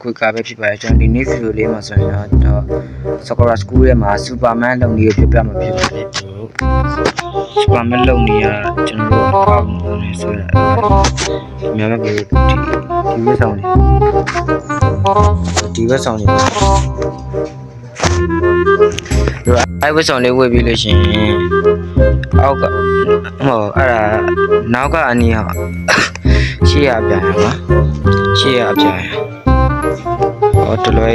quick ကပဲဖြစ်ပါတယ်ကျွန်တော်ဒီနေ့ဗီဒီယိုလေးမှာဆိုရင်တော့ Sakura School ရဲ့မှာ Superman လုပ်နေရပြပြမှာဖြစ်ပါတယ်ဘရို Superman လုပ်နေရကျွန်တော်တို့ကောင်းနေဆိုရမြန်မာဘရိုဒီဘက်ဆောင်နေဒီဘက်ဆောင်နေအဲ့ဘက်ဆောင်လေးဝေ့ပြီးလို့ရှိရင်အောက်ကဟောအဲ့ဒါနောက်ကအနီးဟာရှေ့ရပြန်ရပါရှေ့ရပြန်ရဟောတလွဲ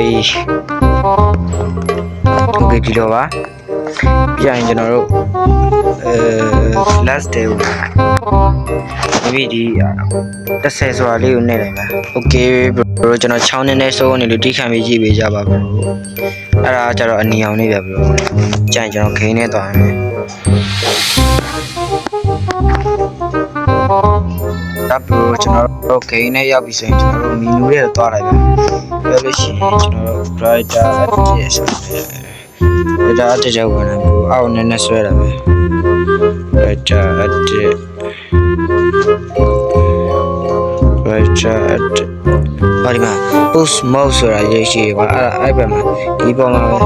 โอเคဒီတော့ပါပြန်ရင်ကျွန်တော်တို့ last day ကိုဒီ30ဆိုတာလေးကိုနှိပ်လိုက်ပါโอเคဘရိုကျွန်တော်6နှစ်နဲ့စိုးနေလို့တိခံပြီးကြည့်ပေးကြပါဘရိုအဲ့ဒါကျတော့အနီအောင်လေးပြဘရိုကြရင်ကျွန်တော်ခင်းနေသွားမယ်ဒါဘရိုကျွန်တော်တို့ခင်းနေရောက်ပြီဆိုရင်ကျွန်တော်တို့မီနူလေးတော့သွားလိုက်ပါပြောလို့ရှိရင်ကျွန်တော်တို့ writer adjust ဒါအတကြောက်ဝင်တယ်ကိုအောက်နည်းနည်းဆွဲတာပဲ writer adjust ဘာဒီမှာ post mode ဆိုတာရေးရှိပါအဲ့ဘက်မှာဒီပေါ်မှာပဲ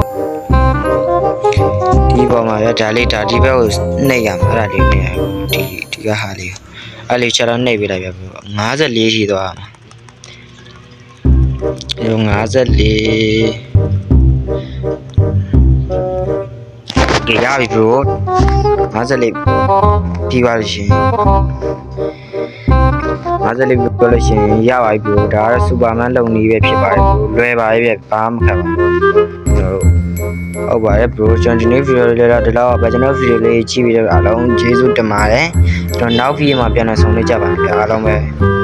ဒါလေးဒါဒီဘက်ကိုနှိပ်ရမှာအဲ့ဒါလေးနှိပ်ရဒီကဟာလေးအဲ့လေးချက်တော့နှိပ်ပေးလိုက်ပြ54ရှိသွားမှာ54ကြရပြီ bro 54ပြီးပါလို့ရှင်54ပြောလို့ရှင်ရပါပြီ bro ဒါကတော့ Superman လုံနေပဲဖြစ်ပါတယ် bro လွယ်ပါရဲ့ဘာမှမခက်ပါဘူးဟုတ်ပါတယ် bro ကျွန်တော်ဒီနေ့ video လေးတော့ဒီလောက်ပါကျွန်တော် video လေးကြည့်ပြီးတော့အားလုံးကျေးဇူးတင်ပါတယ်ကျွန်တော်နောက် video မှာပြန်လည်ဆုံတွေ့ကြပါမယ်အားလုံးပဲ